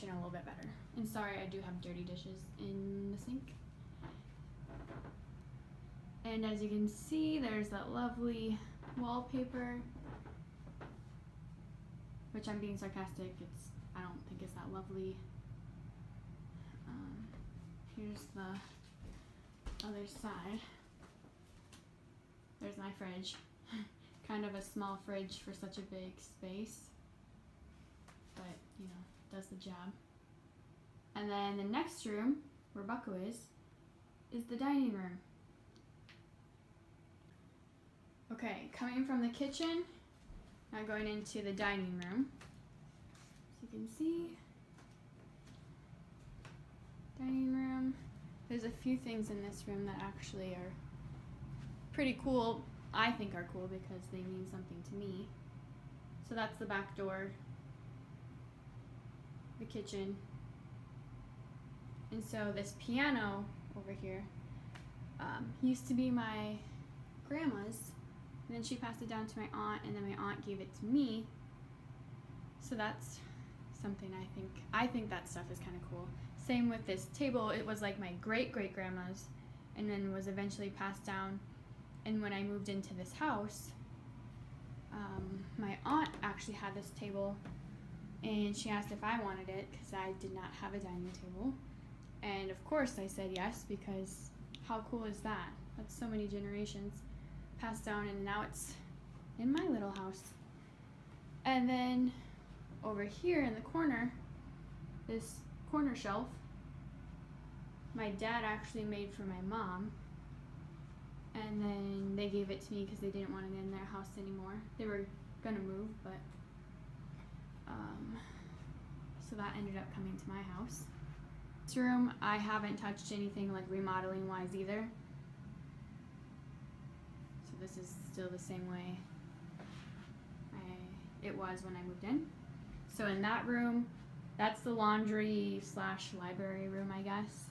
kitchen a little bit better. And sorry, I do have dirty dishes in the sink. And as you can see, there's that lovely wallpaper, which I'm being sarcastic. I don't think it's that lovely. Here's the other side. There's my fridge. Kind of a small fridge for such a big space, but you know, does the job. And then the next room, where Bucko is the dining room. Okay, coming from the kitchen, now going into the dining room. As you can see, dining room. There's a few things in this room that actually are pretty cool. I think are cool because they mean something to me. So that's the back door, the kitchen. And so this piano over here used to be my grandma's, and then she passed it down to my aunt, and then my aunt gave it to me. So that's something I think that stuff is kind of cool. Same with this table. It was like my great-great-grandma's, and then was eventually passed down. And when I moved into this house, my aunt actually had this table, and she asked if I wanted it because I did not have a dining table. And of course I said yes, because how cool is that? That's so many generations passed down, and now it's in my little house. And then over here in the corner, this corner shelf, my dad actually made for my mom. And then they gave it to me because they didn't want it in their house anymore. They were gonna move, but so that ended up coming to my house. This room, I haven't touched anything like remodeling wise either. So this is still the same way it was when I moved in. So in that room, that's the laundry / library room, I guess.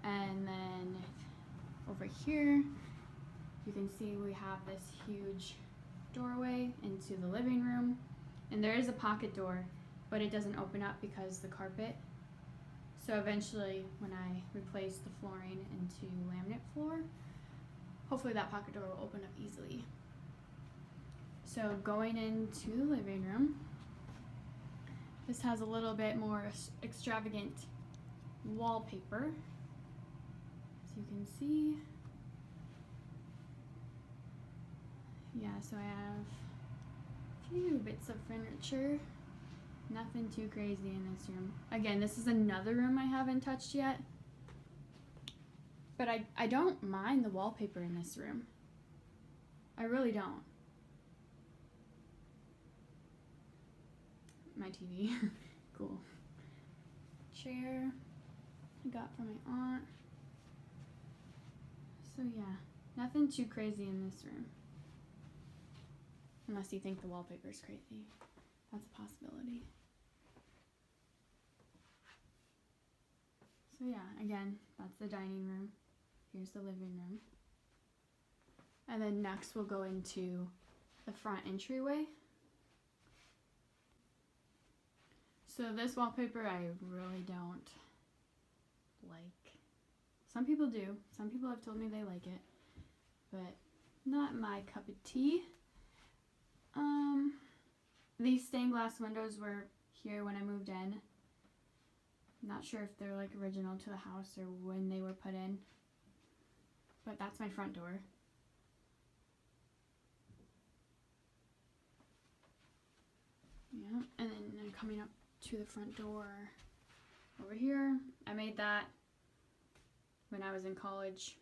And then over here, you can see we have this huge doorway into the living room. And there is a pocket door, but it doesn't open up because the carpet. So eventually, when I replace the flooring into laminate floor, hopefully that pocket door will open up easily. So going into the living room, this has a little bit more extravagant wallpaper. As you can see. Yeah, so I have a few bits of furniture. Nothing too crazy in this room. Again, this is another room I haven't touched yet. But I don't mind the wallpaper in this room. I really don't. My TV. Cool. Chair I got from my aunt. So yeah, nothing too crazy in this room. Unless you think the wallpaper is crazy. That's a possibility. So yeah, again, that's the dining room. Here's the living room. And then next we'll go into the front entryway. So this wallpaper I really don't like. Some people do. Some people have told me they like it, but not my cup of tea. These stained glass windows were here when I moved in. Not sure if they're like original to the house or when they were put in, but that's my front door. Yeah, and then coming up to the front door over here, I made that when I was in college.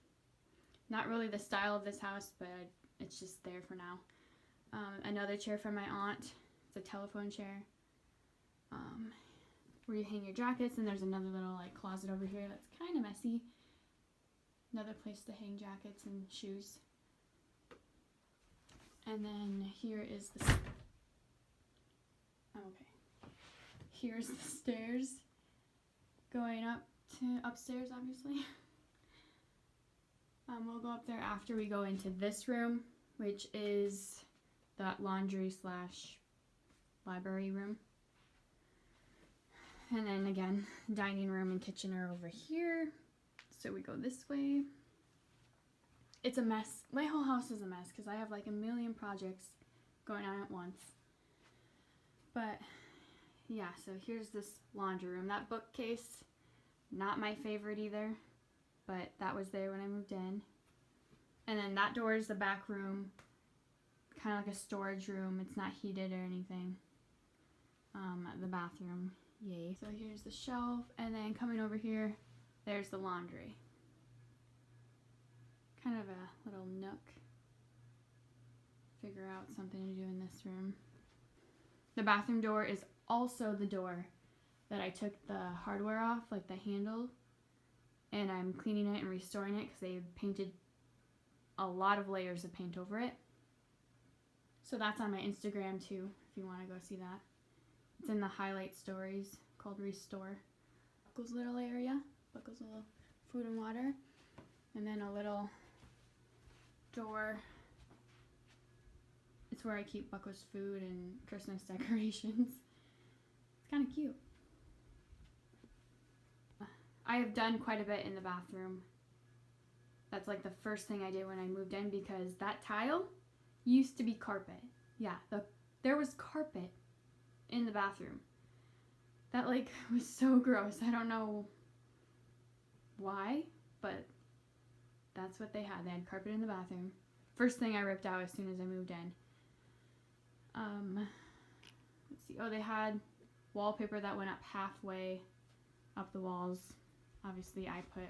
Not really the style of this house, but it's just there for now. Another chair from my aunt. It's a telephone chair where you hang your jackets, and there's another little like closet over here that's kind of messy. Another place to hang jackets and shoes. And then here is the here's the stairs going up to upstairs, obviously. We'll go up there after we go into this room, which is that laundry / library room. And then again, dining room and kitchen are over here. So we go this way. It's a mess. My whole house is a mess because I have like a million projects going on at once. But yeah, so here's this laundry room. That bookcase, not my favorite either, but that was there when I moved in. And then that door is the back room, kind of like a storage room. It's not heated or anything. The bathroom, yay. So here's the shelf, and then coming over here, there's the laundry. Kind of a little nook. Figure out something to do in this room. The bathroom door is also the door that I took the hardware off, like the handle, and I'm cleaning it and restoring it because they painted a lot of layers of paint over it. So that's on my Instagram too, if you want to go see that. It's in the highlight stories called Restore. Buckle's little area, Buckle's little food and water, and then a little door. It's where I keep Buckle's food and Christmas decorations. It's kind of cute. I have done quite a bit in the bathroom. That's like the first thing I did when I moved in because that tile used to be carpet. Yeah, there was carpet in the bathroom. That like was so gross. I don't know why, but that's what they had. They had carpet in the bathroom. First thing I ripped out as soon as I moved in. Let's see. Oh, they had wallpaper that went up halfway up the walls. Obviously I put,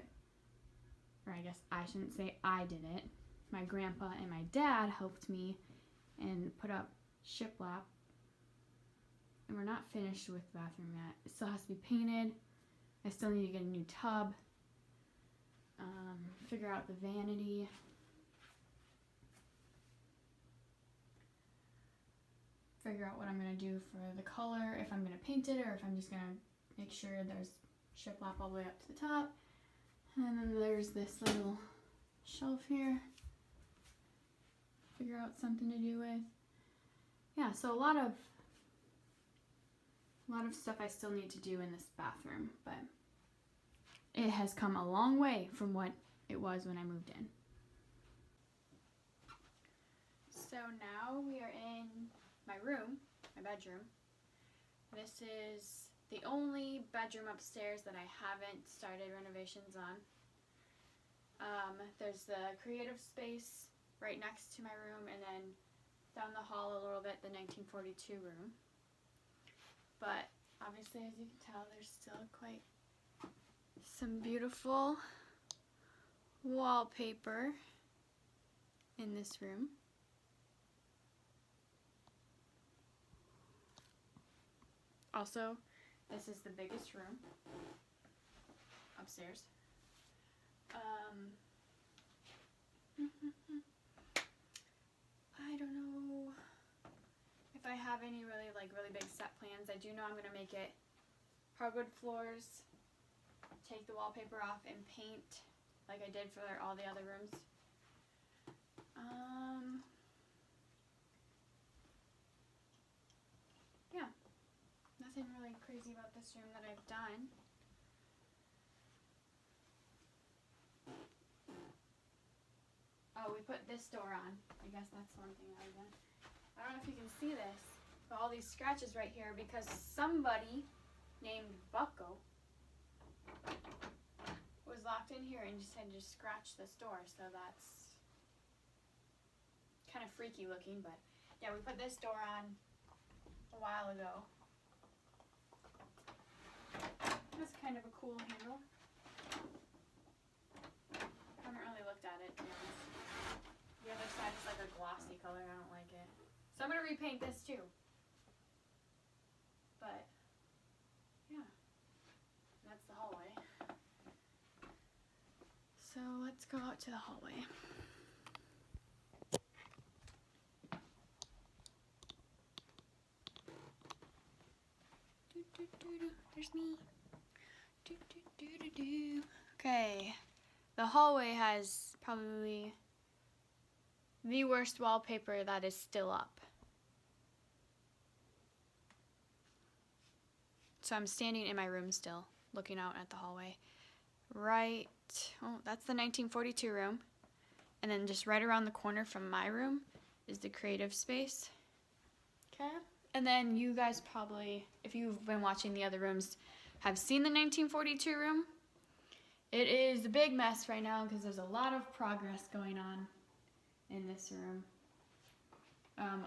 or I guess I shouldn't say I did it. My grandpa and my dad helped me and put up shiplap. And we're not finished with the bathroom yet. It still has to be painted. I still need to get a new tub. Figure out the vanity. Figure out what I'm going to do for the color, if I'm going to paint it or if I'm just going to make sure there's shiplap all the way up to the top. And then there's this little shelf here. Figure out something to do with. Yeah, so a lot of stuff I still need to do in this bathroom, but it has come a long way from what it was when I moved in. So now we are in my room, my bedroom. This is the only bedroom upstairs that I haven't started renovations on. There's the creative space right next to my room, and then down the hall a little bit, the 1942 room. But obviously, as you can tell, there's still quite some beautiful wallpaper in this room. Also, this is the biggest room upstairs. I don't know if I have any really big set plans. I do know I'm gonna make it hardwood floors, take the wallpaper off, and paint like I did for all the other rooms. Yeah, nothing really crazy about this room that I've done. Oh, we put this door on. I guess that's one thing I've done. I don't know if you can see this, but all these scratches right here because somebody named Bucko was locked in here and just had to scratch this door, so that's kind of freaky looking, but yeah, we put this door on a while ago. It's kind of a cool handle. I haven't really looked at it, to be honest. The other side is like a glossy color, I don't like it. So I'm going to repaint this too. But, yeah, that's the hallway. So let's go out to the hallway. There's me. Okay, the hallway has probably the worst wallpaper that is still up. So I'm standing in my room still, looking out at the hallway. Right, oh, that's the 1942 room. And then just right around the corner from my room is the creative space. Okay. And then you guys probably, if you've been watching the other rooms, have seen the 1942 room. It is a big mess right now because there's a lot of progress going on in this room.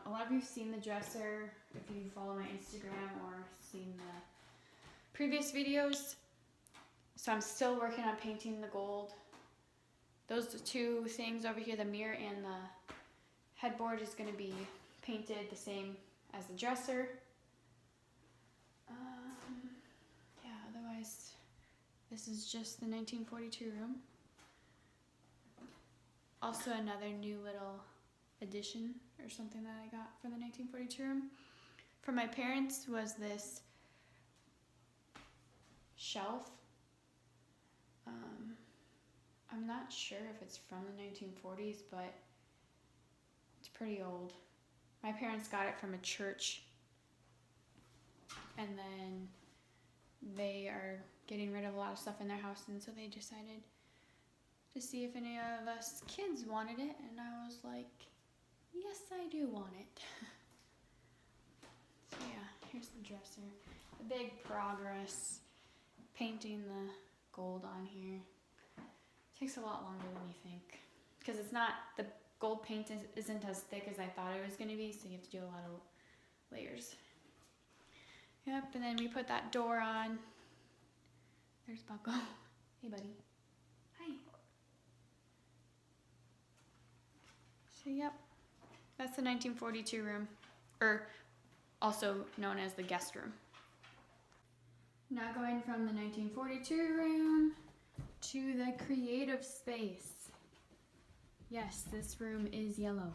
A lot of you have seen the dresser if you follow my Instagram or seen the previous videos. So I'm still working on painting the gold. Those two things over here, the mirror and the headboard, is going to be painted the same as the dresser. Yeah, otherwise this is just the 1942 room. Also another new little addition or something that I got for the 1942 room from my parents was this shelf. I'm not sure if it's from the 1940s, but it's pretty old. My parents got it from a church, and then they are getting rid of a lot of stuff in their house, and so they decided to see if any of us kids wanted it, and I was like, yes, I do want it. So yeah, here's the dresser. A big progress painting the gold on here. Takes a lot longer than you think, because it's not, the gold paint isn't as thick as I thought it was going to be, so you have to do a lot of layers. Yep, and then we put that door on. There's Bucko. Hey, buddy. Hi. So, yep, that's the 1942 room, or also known as the guest room. Now going from the 1942 room to the creative space. Yes, this room is yellow.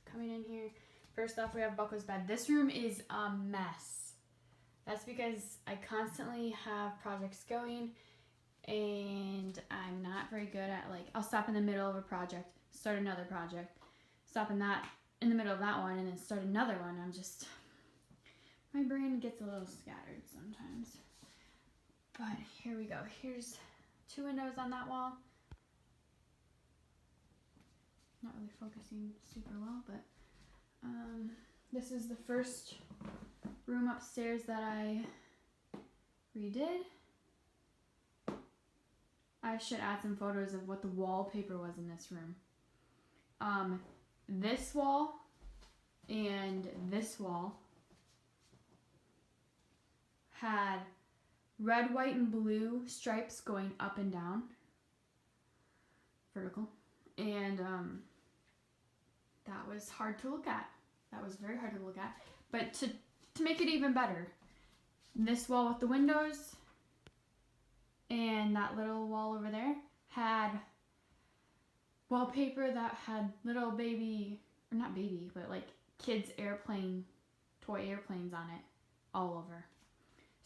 Coming in here, first off we have Bucko's bed. This room is a mess. That's because I constantly have projects going and I'm not very good at, like, I'll stop in the middle of a project, start another project, stop in the middle of that one and then start another one. My brain gets a little scattered sometimes. But here we go. Here's 2 windows on that wall. Not really focusing super well, but this is the first room upstairs that I redid. I should add some photos of what the wallpaper was in this room. This wall and this wall had red, white, and blue stripes going up and down, vertical, and that was hard to look at. That was very hard to look at. But to make it even better, this wall with the windows and that little wall over there had wallpaper that had little baby, or not baby, but like kids' toy airplanes on it all over.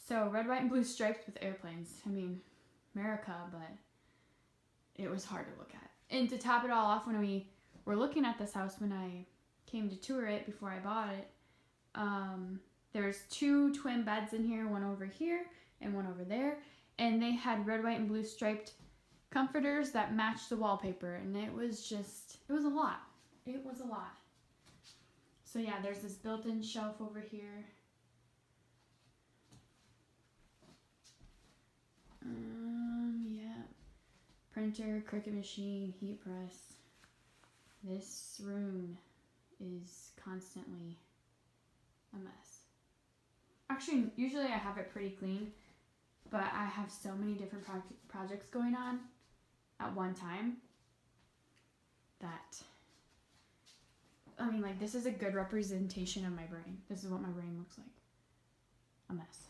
So red, white, and blue stripes with airplanes. I mean, America, but it was hard to look at. And to top it all off, when we were looking at this house, when I came to tour it before I bought it, there's 2 twin beds in here, one over here and one over there. And they had red, white, and blue striped comforters that matched the wallpaper. And it was a lot. It was a lot. So yeah, there's this built-in shelf over here. Yeah, printer, Cricut machine, heat press. This room is constantly a mess. Actually, usually I have it pretty clean, but I have so many different projects going on at one time that, I mean, like, this is a good representation of my brain. This is what my brain looks like. A mess.